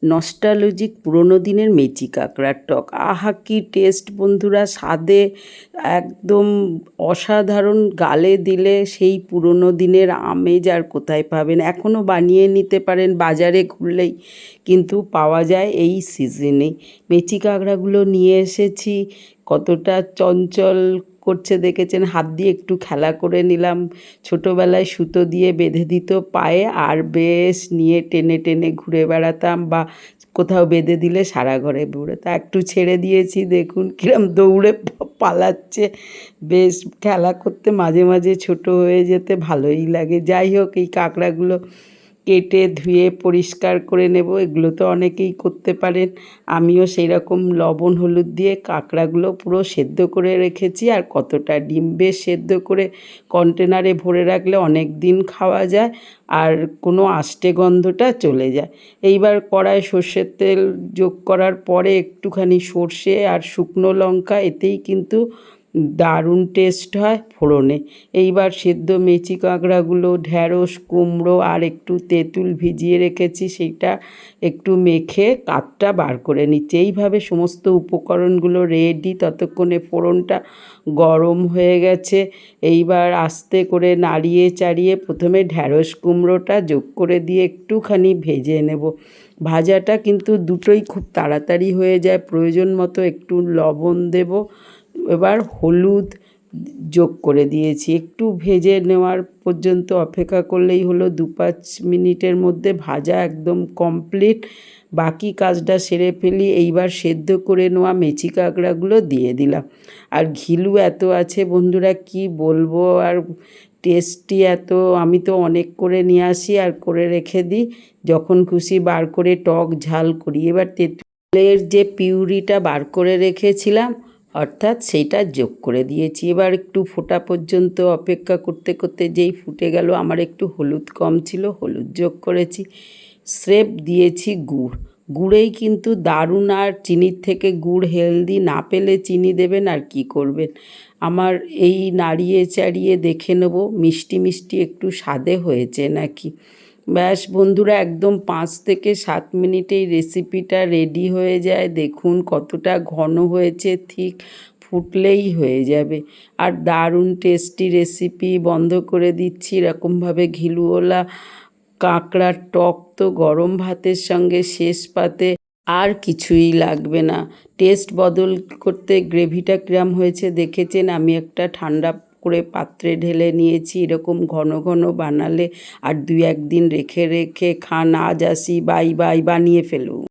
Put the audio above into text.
Nostalgic পুরোনো দিনের Messi কাঁকড়ার টক। আহা কি টেস্ট বন্ধুরা, স্বাদে একদম অসাধারণ। গালে দিলে সেই পুরোনো দিনের আমেজ আর কোথায় পাবেন। এখনও বানিয়ে নিতে পারেন, বাজারে ঘুরলেই কিন্তু পাওয়া যায় এই সিজনেই। মেচি কাঁকড়াগুলো নিয়ে এসেছি, কতটা চঞ্চল করছে দেখেছেন। হাত দিয়ে একটু খেলা করে নিলাম। ছোটোবেলায় সুতো দিয়ে বেঁধে দিত পায়ে, আর বেশ নিয়ে টেনে টেনে ঘুরে বেড়াতাম, বা কোথাও বেঁধে দিলে সারা ঘরে দৌড়ে, তা একটু ছেড়ে দিয়েছি, দেখুন কিরম দৌড়ে পালাচ্ছে। বেশ খেলা করতে মাঝে মাঝে ছোট হয়ে যেতে ভালোই লাগে। যাই হোক, এই কাঁকড়াগুলো কেটে ধুয়ে পরিষ্কার করে নেব। এগুলো তো অনেকেই করতে পারেন, আমিও সেই রকম লবণ হলুদ দিয়ে কাঁকড়াগুলো পুরো সেদ্ধ করে রেখেছি। আর কতটা ডিম বেশ সেদ্ধ করে কন্টেনারে ভরে রাখলে অনেক দিন খাওয়া যায়, আর কোনো আষ্টে গন্ধটা চলে যায়। এইবার কড়ায় সর্ষের তেল যোগ করার পরে একটুখানি সর্ষে আর শুকনো লঙ্কা, এতেই কিন্তু দারুণ টেস্ট হয় ফোড়নে। এইবার সেদ্ধ মেচি কাঁকড়াগুলো, ঢ্যাঁড়স, কুমড়ো আর একটু তেঁতুল ভিজিয়ে রেখেছি, সেইটা একটু মেখে কাঠটা বার করে নিচ্ছি। এইভাবে সমস্ত উপকরণগুলো রেডি। ততক্ষণে ফোড়নটা গরম হয়ে গেছে। এইবার আস্তে করে নাড়িয়ে চাড়িয়ে প্রথমে ঢ্যাঁড়স কুমড়োটা যোগ করে দিয়ে একটুখানি ভেজে নেব। ভাজাটা কিন্তু দুটোই খুব তাড়াতাড়ি হয়ে যায়। প্রয়োজন মতো একটু লবণ দেব, এবার হলুদ যোগ করে দিয়েছি। একটু ভেজে নেওয়ার পর্যন্ত অপেক্ষা করলেই হলো। 2-5 মিনিটের মধ্যে ভাজা একদম কমপ্লিট। বাকি কাজটা সেরে ফেলি। এইবার সেদ্ধ করে নেওয়া মেচি কাঁকড়াগুলো দিয়ে দিলাম। আর ঘিলু এত আছে বন্ধুরা, কি বলবো, আর টেস্টি এত। আমি তো অনেক করে নিয়ে আসি আর করে রেখে দিই, যখন খুশি বার করে টক ঝাল করি। এবার তেঁতুলের যে পিউরিটা বার করে রেখেছিলাম, অর্থাৎ সেইটা যোগ করে দিয়েছি। এবার একটু ফোটা পর্যন্ত অপেক্ষা করতে করতে যেই ফুটে গেল, আমার একটু হলুদ কম ছিল, হলুদ যোগ করেছি। স্রেফ দিয়েছি গুড়। গুড়েই কিন্তু দারুণ। আর চিনির থেকে গুড় হেলদি, না পেলে চিনি দেবেন, আর কি করবেন। আমার এই নাড়িয়ে চাড়িয়ে দেখে নেব মিষ্টি মিষ্টি একটু স্বাদে হয়েছে নাকি। ব্যাস বন্ধুরা, একদম 5 থেকে 7 মিনিটেই রেসিপিটা রেডি হয়ে যায়। দেখুন কতটা ঘন হয়েছে, ঠিক ফুটলেই হয়ে যাবে। আর দারুণ টেস্টি রেসিপি। বন্ধ করে দিচ্ছি। এরকমভাবে ঘিলুওলা কাঁকড়ার টক তো গরম ভাতের সঙ্গে শেষ পাতে আর কিছুই লাগবে না। টেস্ট বদল করতে গ্রেভিটা কিরম হয়েছে দেখেছেন। আমি একটা ঠান্ডা করে পাত্রে ঢেলে নিয়েছি। এরকম ঘন ঘন বানালে আর 2-1 দিন রেখে রেখে খান। আজ আসি, বাই বাই, বানিয়ে ফেলুন।